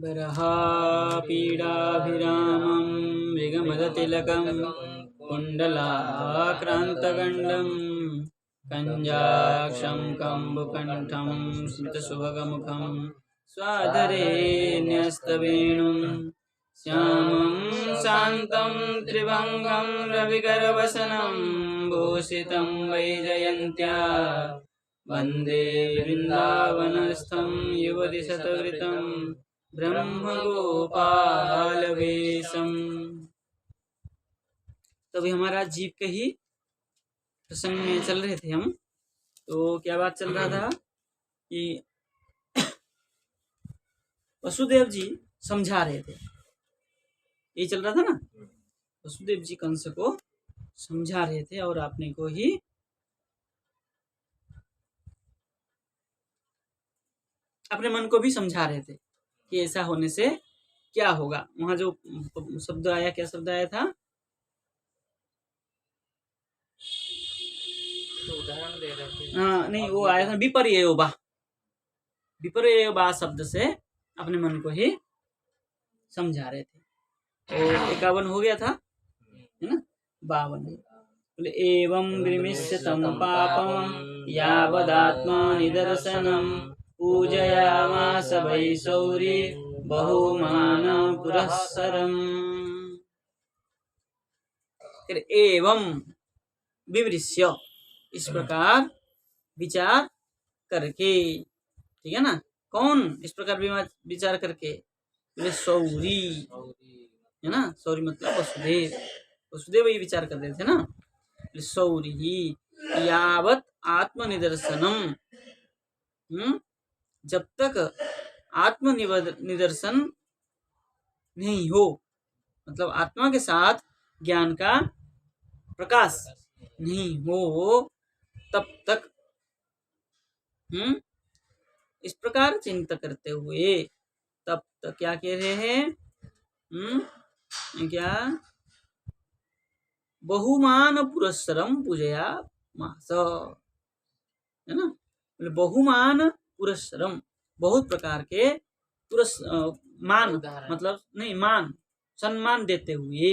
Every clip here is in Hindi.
बरहापीडाभिरामं मृगमदतिलकं कुण्डलाक्रान्तगण्डं कञ्जाक्षं कम्बुकण्ठं स्मितसुभगमुखं स्वाधरे न्यस्तवेणुं श्यामं शान्तं त्रिभङ्गं रविकरवसनं भूषितं वैजयन्त्या वन्दे वृन्दावनस्थं युवतिशतवृतं ब्रह्मगोपालवेशम। तो अभी हमारा जीव के ही प्रसंग में चल रहे थे हम। तो क्या बात चल रहा था कि वसुदेव जी समझा रहे थे, ये चल रहा था ना। वसुदेव जी कंस को समझा रहे थे और आपने को ही अपने मन को भी समझा रहे थे कि ऐसा होने से क्या होगा। वहां जो शब्द आया, क्या शब्द आया था? उदाहरण दे रहे थे। हाँ नहीं, वो आया था विपर्ययोबा। विपर्ययोबा शब्द से अपने मन को ही समझा रहे थे। तो 51 हो गया था, है ना। 52 बोले एवं विमिष्यतं पापं यावदात्मा निदर्शनम पूजयामास वै सौरी बहुमान पुरस्सरम। फिर एवं विमृश्य, इस प्रकार विचार करके, ठीक है ना। कौन इस प्रकार विचार करके? बोले सौरी, है ना। सौरी मतलब वसुदेव। वसुदेव ये विचार कर रहे थे ना। सौरी यावत आत्मनिदर्शनम, जब तक आत्म निदर्शन नहीं हो, मतलब आत्मा के साथ ज्ञान का प्रकाश नहीं हो, तब तक इस प्रकार चिंता करते हुए, तब तक क्या कह रहे हैं? क्या? बहुमान पुरस्सरम पूजया मास, है ना। बहुमान पुरस्सरम, बहुत प्रकार के मान, मतलब नहीं, मान सम्मान देते हुए,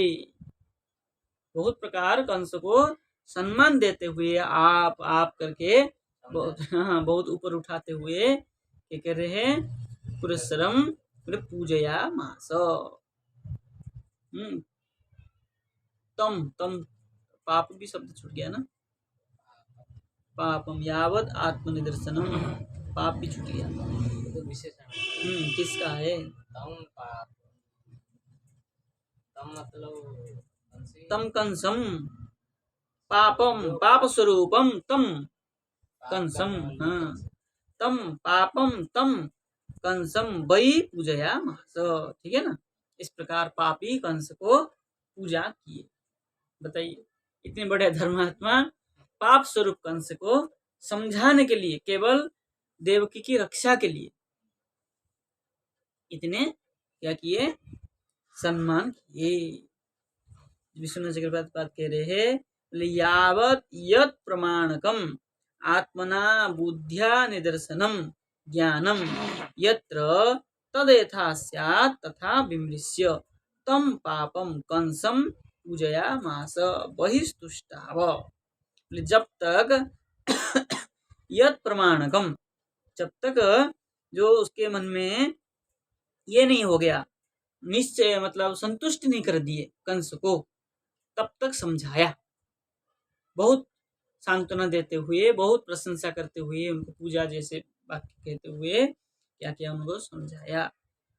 बहुत प्रकार कंस को सम्मान देते हुए, आप करके बहुत ऊपर उठाते हुए क्या कर रहे हैं? पुरस्सरम पूजया मास। तम तम पाप भी शब्द छूट गया ना। पापम यावत आत्मनिदर्शनम, पाप भी छूट गया। तो विशेषण किसका है? तम मतलब तम कंसम पापम, पाप स्वरूपम तम कंसम, हाँ, तम पापम तम कंसम वै पूजया मास, ठीक है ना। इस प्रकार पापी कंस को पूजा किए। बताइए, इतने बड़े धर्मात्मा पाप स्वरूप कंस को समझाने के लिए, केवल देवकी की रक्षा के लिए इतने क्या किए? सम्मान किए। विष्णु चक्रपात बात कह रहे हैं, यावत यत प्रमाणकम आत्मना बुद्ध्या निदर्शनम ज्ञानम यत्र तदेथा स्यात् तथा विमृश्य तम पापम कंसम पूजया मास बहिस्तुष्टाव। जब तक यत प्रमाणकम, जब तक जो उसके मन में ये नहीं हो गया निश्चय, मतलब संतुष्ट नहीं कर दिए कंस को, तब तक समझाया। बहुत सांत्वना देते हुए, बहुत प्रशंसा करते हुए, उनको पूजा जैसे वाक्य कहते हुए क्या किया? उनको समझाया।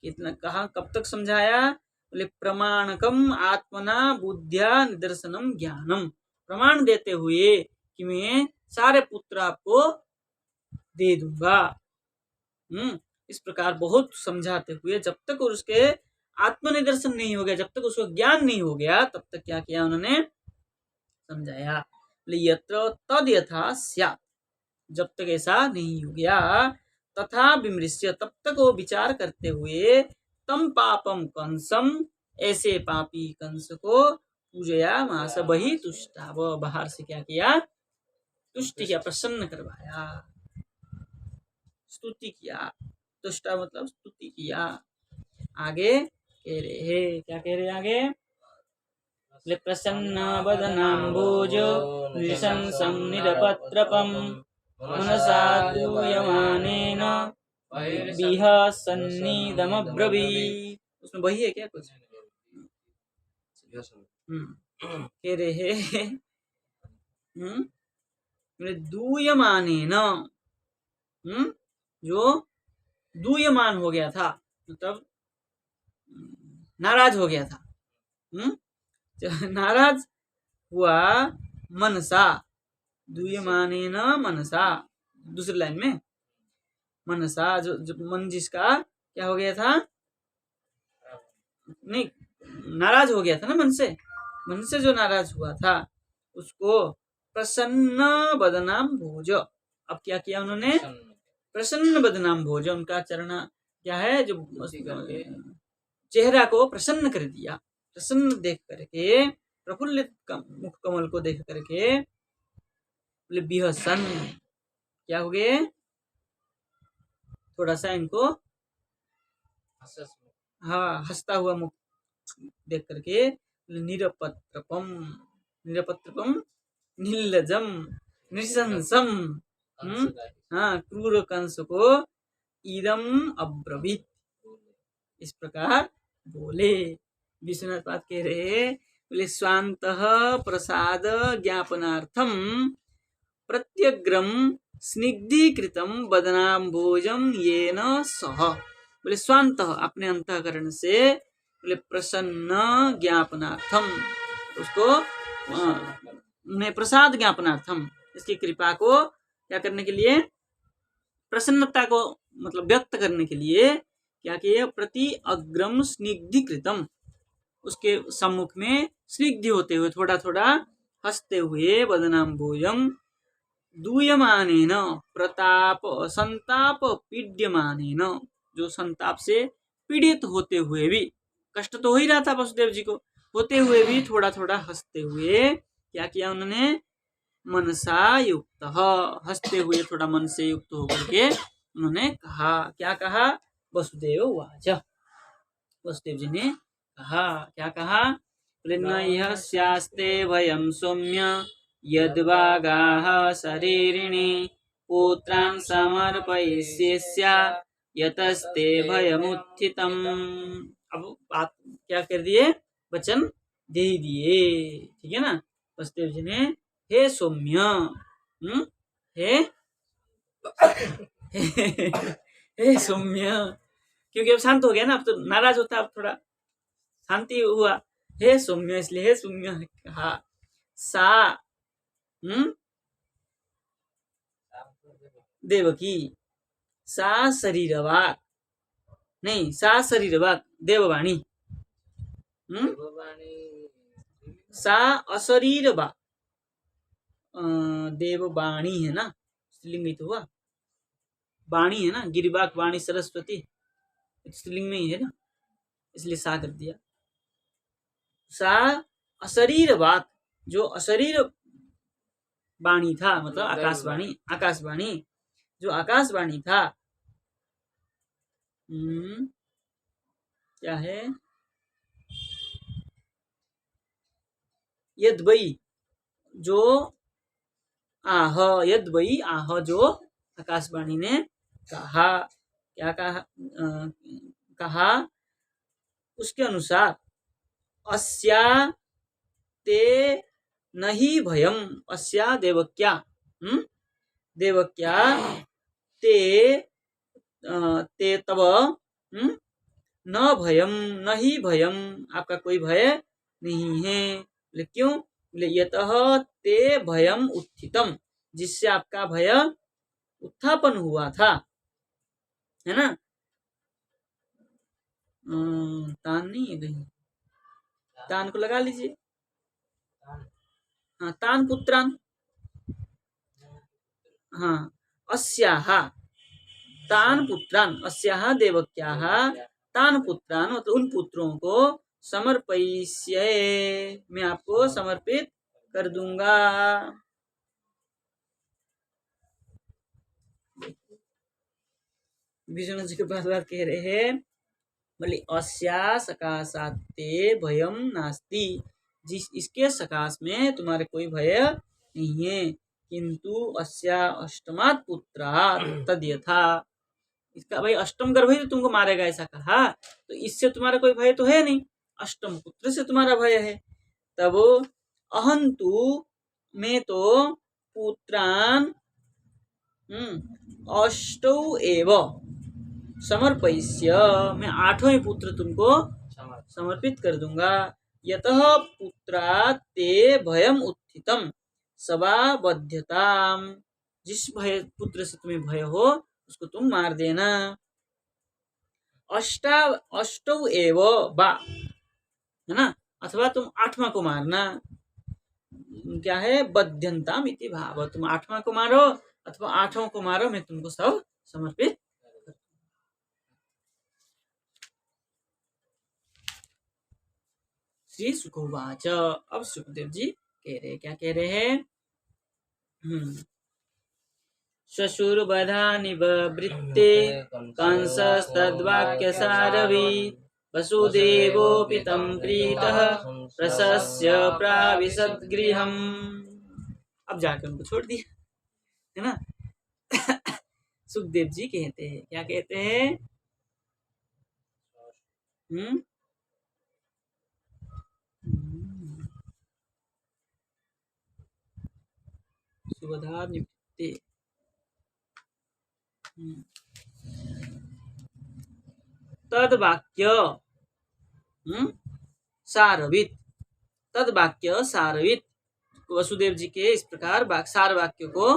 कितना कहा, कब तक समझाया? बोले प्रमाणकम आत्मना बुद्ध्या निदर्शनम ज्ञानम, प्रमाण देते हुए कि मैं सारे पुत्र आपको दे दूंगा। इस प्रकार बहुत समझाते हुए, जब तक उसके आत्मनिदर्शन नहीं हो गया, जब तक उसको ज्ञान नहीं हो गया, तब तक क्या किया? उन्होंने समझाया। यत्र तद यथा स्यात्, जब तक ऐसा नहीं हो गया, तथा विमृश्य, तब तक वो विचार करते हुए, तम पापम कंसम, ऐसे पापी कंस को पूजया मास बहि तुष्टा, वो बाहर से क्या किया? तुष्टि किया, प्रसन्न करवाया, स्तुति किया। तुष्टा मतलब स्तुति किया। आगे कह रहे हैं, क्या कह रहे हैं आगे? बोले प्रसन्न वदनाम्भोज नृशंसं निरपत्रपं मनसा दूयमानेन विहसन्निदमब्रवीत्। उसमें वही है क्या कुछ? कह रहे हैं बोले दूयमानेन, जो दूयमान हो गया था, मतलब नाराज हो गया था, नाराज हुआ मनसा, दूयमानेन मनसा, दूसरी लाइन में मनसा, जो मन जिसका क्या हो गया था, नहीं नाराज हो गया था ना, मन से जो नाराज हुआ था उसको प्रसन्न बदनाम भोज। अब क्या किया उन्होंने? प्रसन्न बदनाम भोज, उनका चरण क्या है, जो चेहरा को प्रसन्न कर दिया, प्रसन्न देख करके, प्रफुल्लित मुख कमल को देख करके बोले बिहसन, क्या हो गए? थोड़ा सा इनको हाँ हंसता हुआ मुख देख करके निरपत्रपम, निरपत्रपम निर्लजम नृशंसम, हाँ क्रूर कंस को इदम अब्रवीत, इस प्रकार बोले। विश्वनाथ पाद कह रहे बोले स्वांत प्रसाद ज्ञापनार्थम प्रत्यग्रम स्निग्धीकृतम बदनाम्भोजम येन सह। बोले स्वांत, अपने अंतःकरण से, बोले प्रसन्न ज्ञापनार्थम, उसको उन्हें प्रसाद ज्ञापनार्थम, इसकी कृपा को क्या करने के लिए, प्रसन्नता को मतलब व्यक्त करने के लिए क्या किया? प्रति अग्रम स्निग्धीकृतम, उसके सम्मुख में स्निग्ध होते हुए, थोड़ा थोड़ा हंसते हुए, बदनाम्भोजम दूयमानेन प्रताप संताप पीड्यमानेन, जो संताप से पीड़ित होते हुए भी, कष्ट तो हो ही रहा था वसुदेव जी को, होते हुए भी थोड़ा थोड़ा हंसते हुए क्या किया उन्होंने? मनसा युक्त, हंसते हुए थोड़ा मन से युक्त होकर के उन्होंने कहा, क्या कहा? वसुदेव वाच, वसुदेव जी ने कहा, क्या कहा? बोले न स्यास्ते भयं सौम्य यद्वागाः शरीरिणी पुत्रान् समर्पयिष्यस्या यतस्ते भयमुत्थितम्। अब बात क्या कर दिए? वचन दे दिए, ठीक है ना? वसुदेव जी ने हे सौम्य, हे हे सौम्य, क्योंकि अब शांत हो गया ना, अब तो नाराज होता, अब थोड़ा शांति हुआ, हे सौम्य, इसलिए हे सौम्य कहा। सा देवकी, सा शरीरवाक, नहीं सा शरीरवाक देववाणी, सा अशरीर वाक, देववाणी है ना, स्त्रीलिंग ही तो हुआ, वाणी है ना, गिरिवाक वाणी सरस्वती, स्त्रीलिंग में ही है ना, इसलिए सा कर दिया। सा अशरीर वाक, जो अशरीर वाणी था, मतलब आकाशवाणी, आकाशवाणी, जो आकाशवाणी था, क्या है? यद्वई, जो आह, यद्वई आह, जो आकाशवाणी ने कहा, क्या कहा? कहा उसके अनुसार, अस्या ते नहीं भयम, अस्या देवक्या, देवक्या ते ते तब न भयम, नहीं भयम, आपका कोई भय नहीं है। क्यों? यतः ते भयम उत्थितम, जिससे आपका भय उत्थापन हुआ था, है ना? तान नहीं है कहीं, तान को लगा लीजिए, हाँ तान पुत्रान, हाँ अस्याः तान पुत्रान, अस्याः देवक्याः तान पुत्रान, मतलब उन पुत्रों को समर्पयिष्ये, मैं आपको समर्पित कर दूंगा। विष्णु जी के बात कह रहे हैं, बोले अस्या सकाशाते भयम नास्ति, इसके सकाश में तुम्हारे कोई भय नहीं है। किंतु अस्या अष्टमात् पुत्रात् तद यथा, इसका भाई अष्टम गर्भ ही तो तुमको मारेगा ऐसा कहा, तो इससे तुम्हारा कोई भय तो है नहीं, अष्टम पुत्र से तुम्हारा भय है। तब अहंतु, मैं तो पुत्रान अष्टौ एव समर्पयिष्य, मैं 8वें पुत्र तुमको समर्पित कर दूंगा। यतः पुत्रात् ते भयम उत्थितम सवा बध्यताम, जिस भय पुत्र से तुम्हें भय हो उसको तुम मार देना। अष्टौ एव बा, है ना, अथवा तुम 8वां को मारना। क्या है, बध्यंताम इति भाव, तुम 8वां को मारो अथवा 8वां को मारो, मैं तुमको सब समर्पित। श्री सुखोवाच, अब सुखदेव जी कह रहे, क्या कह रहे हैं, श्वशुरवधा निवृत्ते कंसस्तद्वाक्य सारवी वसुदेवोऽपि तं प्रीतः प्रशस्य प्राविशद्गृहम्। अब जाके उनको छोड़ दिया, है ना। सुखदेव जी कहते हैं, क्या कहते हैं, सुवधा निवृत्ते, तद वाक्य सारवित, तद वाक्य सारवित, वसुदेव जी के इस प्रकार सार वाक्य को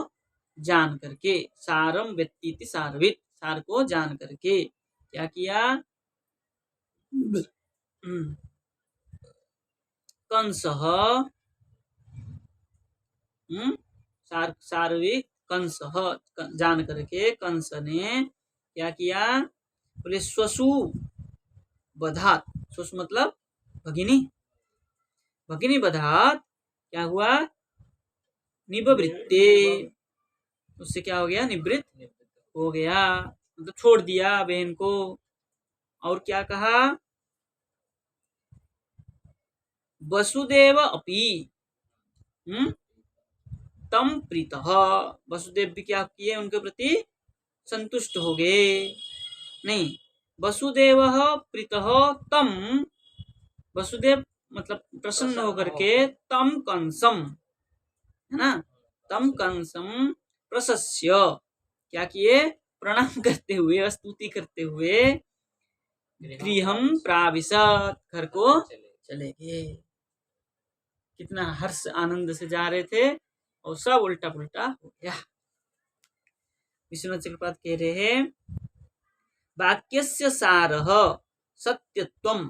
जान करके, सारम व्यक्ति सारवित, सार को जान करके क्या किया, कंसः सारवित कंसः, जान करके कंस ने क्या किया, बोले स्वसु बधात, स्वसु मतलब भगिनी, भगिनी बधात क्या हुआ, निवृत्ते, उससे क्या हो गया, निवृत्त हो गया, मतलब छोड़ दिया बहन को। और क्या कहा, वसुदेव अपि तम प्रीतः, वसुदेव भी क्या किए, उनके प्रति संतुष्ट हो गए, नहीं, वसुदेव प्रीतः तम, वसुदेव मतलब प्रसन्न होकर के, तम कंसम, है ना, तम कंसम प्रशस्य, क्या किए, प्रणाम करते हुए, स्तुति करते हुए, गृहम प्राविशत, घर को चले गए। कितना हर्ष आनंद से जा रहे थे और सब उल्टा पुल्टा हो गया। विश्वनाथ चक्रपात कह रहे हैं, वाक्यस्य सारः सत्यत्वम,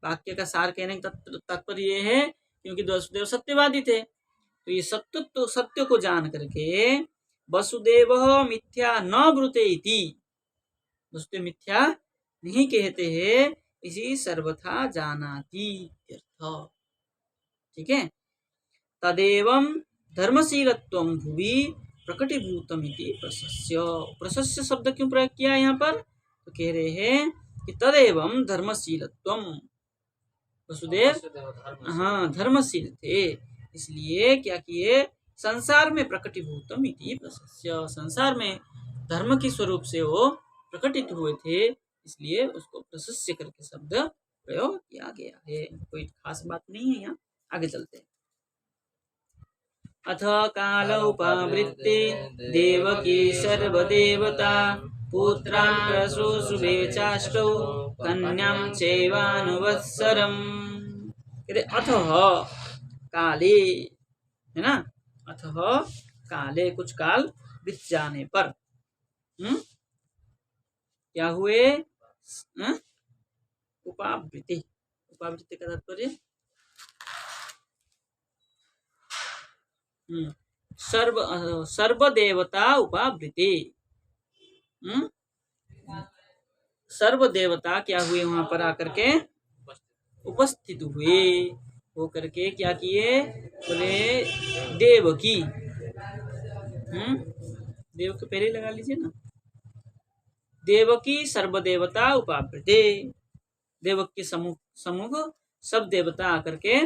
वाक्य का सार कहने का तात्पर्य ये है, क्योंकि वसुदेव सत्यवादी थे, तो ये सत्य को जान करके वसुदेव मिथ्या न ब्रूते इति, वसुदेव मिथ्या नहीं कहते हैं, इसी सर्वथा जानाति, ठीक है। तदेवं धर्मशीलत्वं भुवि प्रकटीभूतमिति प्रशस्य, प्रशस्य शब्द क्यों प्रयोग किया यहाँ पर, तो कह रहे हैं कि तदेवं धर्मशीलत्वं, वसुदेव हाँ धर्मशील थे, इसलिए क्या किए, संसार में प्रकटीभूतम इति प्रशस्य, संसार में धर्म के स्वरूप से वो प्रकटित हुए थे, इसलिए उसको प्रशस्य करके शब्द प्रयोग किया गया है। कोई खास बात नहीं है यहाँ, आगे चलते हैं। अथ कालोपवृत्ते देवकी सर्वदेवता पुत्रान् प्रसूसुभे चाष्टौ कन्यां चैवानुवत्सरम्। अथ काले, है ना, अथ काले, कुछ काल बीत जाने पर, क्या हुए, उपावृत्ति, उपावृत्ति का तात्पर्य सर्वदेवता उपावृत्ति, सर्वदेवता क्या हुए, वहां पर आकर के उपस्थित हुए, हो करके क्या किए, बोले देवकी, देव के पहले लगा लीजिए ना, देवकी सर्वदेवता उपावृत्ति, देवक के सम्मुख सब देवता आकर के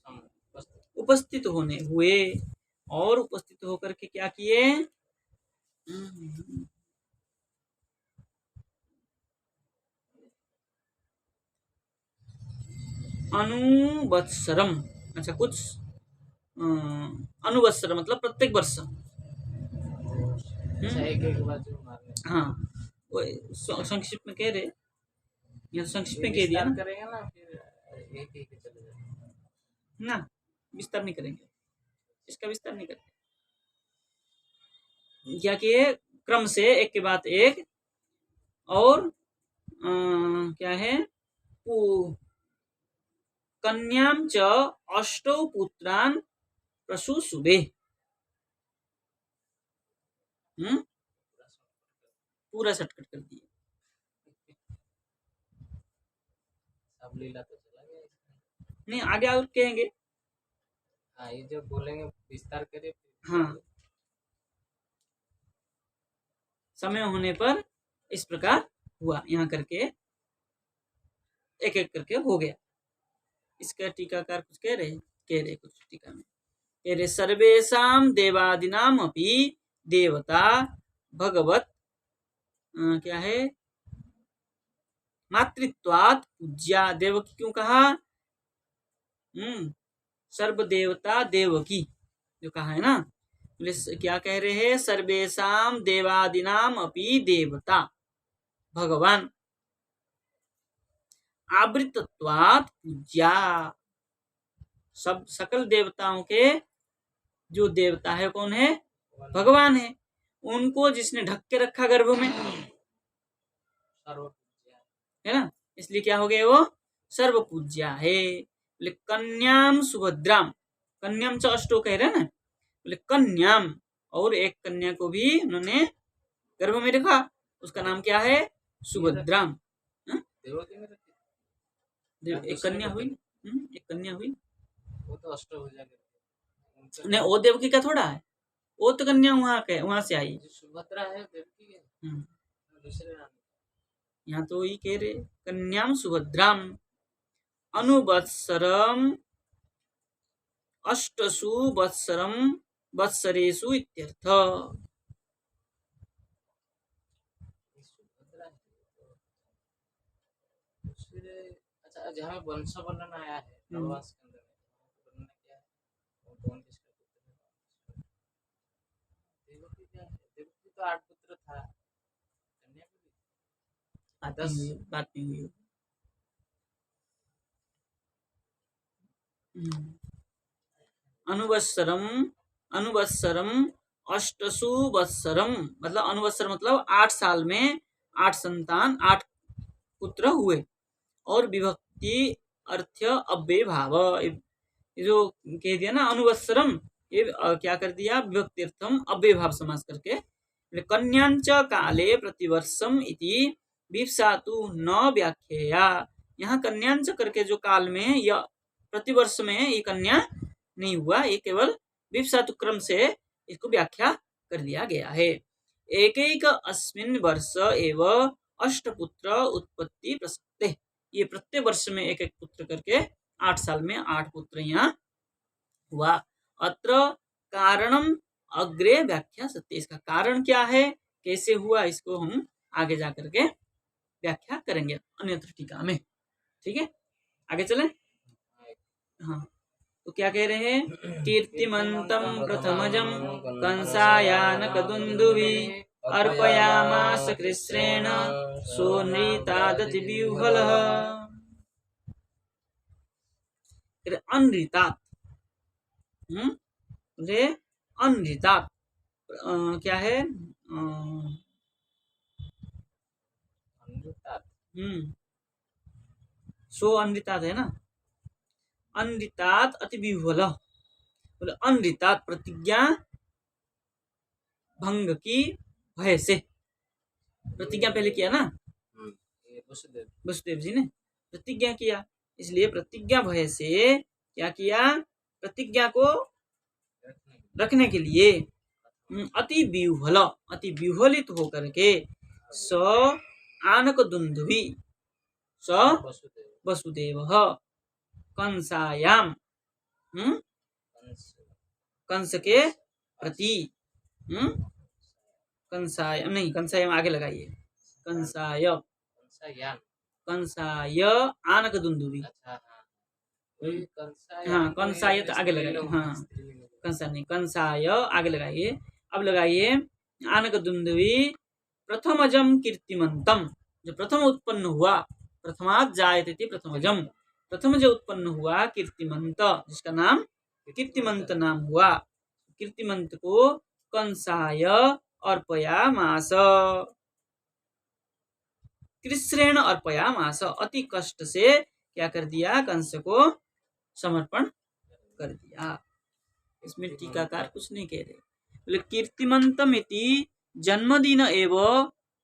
उपस्थित उपस्थित हुए और उपस्थित होकर के क्या किए? अनुवत्सरम, अच्छा कुछ अनुवत्सर मतलब प्रत्येक वर्ष। अच्छा, एक बार जो मारने हाँ, वो संक्षिप्त में कह रहे, यहाँ संक्षिप्त में कह दिया ना, करेंगे ना, फिर एक एक चले जाएंगे ना विस्तार नहीं करेंगे, इसका विस्तार नहीं करेंगे। क्या किए? क्रम से एक के बाद एक। और क्या है? कन्याम च अष्टौ पुत्रान प्रसूसुबे। पूरा शॉर्टकट कर दिए। सब लीला तो चला गया इसमें। नहीं, आगे और कहेंगे। हाँ, ये जो बोलेंगे विस्तार करिए। हाँ, समय होने पर इस प्रकार हुआ, यहाँ करके एक एक करके हो गया। इसका टीकाकार कुछ कह रहे कुछ टीका में कह रहे, सर्वेषाम देवादिनाम अपि देवता भगवत क्या है? मातृत्वात् पूज्या। देवकी क्यों कहा? सर्वदेवता देवकी जो कहा है ना, क्या कह रहे हैं? सर्वेषाम देवादिनाम अपि देवता भगवान आवृतत्वात् पूज्या। सब सकल देवताओं के जो देवता है कौन है? भगवान है। उनको जिसने ढक के रखा गर्भ में, है ना, इसलिए क्या हो गया? वो सर्व पूज्या है। बोले कन्याम सुभद्राम, कन्याम च अष्टो कह रहे ना, बोले कन्याम, और एक कन्या को भी उन्होंने गर्भ में रखा, उसका नाम क्या है? सुभद्राम। एक कन्या हुई, एक कन्या हुई, वो तो अष्टभुजा के नहीं, वो देवकी का थोड़ा है, वो तो कन्या वहां से आई। सुभद्रा है देवकी है, दूसरे नाम। यहाँ तो वही कह रहे, कन्याम सुभद्राम अनुवत्सरम अष्टसु वत्सरम वत्सरेषु इत्यर्थ। अच्छा, जहाँ वंश वर्णन आया है नववास के अंदर में, क्या है? कौन किसका पुत्र है? देवकी क्या है? देवकी तो 8 पुत्र था, कन्या को 10 बात नहीं हुई। अनुवत्सरम अनुवत्सरम अष्टसु वत्सरम, मतलब अनुवत्सर मतलब 8 साल में 8 संतान, 8 पुत्र हुए। और विभक्ति अर्थ अव्यय भाव, जो कह दिया ना अनुवत्सरम, ये क्या कर दिया? विभक्ति अर्थम अव्यय भाव समास करके। कन्यांच काले प्रतिवर्षम इति विप्सातु न व्याख्या। यहाँ कन्यांच करके जो काल में या प्रतिवर्ष में ये कन्या नहीं हुआ, ये केवल विप्सातु क्रम से इसको व्याख्या कर दिया गया है। एक एक अस्मिन् वर्ष एव अष्टपुत्र उत्पत्ति प्रसक्ते। ये प्रत्येक वर्ष में एक एक पुत्र करके 8 साल में 8 पुत्र यहाँ हुआ। अत्र कारणम अग्रे व्याख्या सत्य। इसका कारण क्या है, कैसे हुआ, इसको हम आगे जाकर के व्याख्या करेंगे अन्यत्र टीका में। ठीक है, आगे चले। हाँ, तो क्या कह रहे हैं? कीर्तिमंतम प्रथमजम कंसायानकदुन्दुभि अर्पयामास कृष्णेन सोनृतादतिव्यूहलः। अनृतात्, अनृतात् क्या है? सो अनृतात् है ना, अनृतात् अतिव्यूहल। बोले अनृतात् प्रतिज्ञा भंग की भय से। प्रतिज्ञा पहले किया ना वसुदेव जी ने, प्रतिज्ञा किया, इसलिए प्रतिज्ञा भय से क्या किया? प्रतिज्ञा को रखने के लिए अति व्यूहल, अति व्यूहलित होकर के स आनक दुंदुभि, स वसुदेव वसुदेवः कंसायाम कंस कंस के प्रति कंसाय नहीं, कंसायाम आगे लगाइए, कंसाय कंसायान कंसाय आनक दुंदुभी। अच्छा हाँ वही हाँ कंसायान को ही कंसाय तो अपने आगे लगाइए, स्त्रीलिंग हाँ स्त्रीलिंग में कंसा नहीं, कंसाय आगे लगाइए। अब लगाइए आनक दुंदुभी प्रथमजम कीर्तिमंतम, जो प्रथम उत्पन्न हुआ, प्रथमात जायते थी प्रथमजम, प्रथम जो उत्पन्न हुआ कीर्तिमंत, जिसका नाम कीर्तिमंत नाम हुआ, कीर्तिमंत को कंसाय अर्पयामास, कृष्णेन अर्पयामास, अति कष्ट से क्या कर दिया, कंस को समर्पण कर दिया। इसमें टीकाकार कुछ नहीं कह रहे, बोले कीर्तिमंतमिति जन्मदिन एव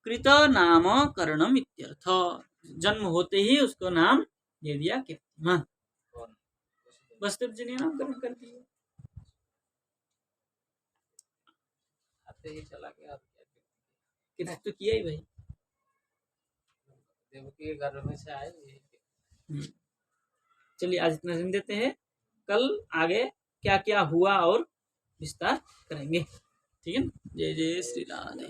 कृत नामकरणम इत्यर्थ, जन्म होते ही उसको नाम दे दिया कीर्तिमान, कौन वसुदेव जी ने नामकरण कर दिया। आते ही चला गया और क्या कीर्ति तो किया ही भाई। देवकी के गर्भ में से आए ये चलिए आज इतना दिन देते हैं, कल आगे क्या क्या हुआ और विस्तार करेंगे, ठीक है। जय जय श्री राधे।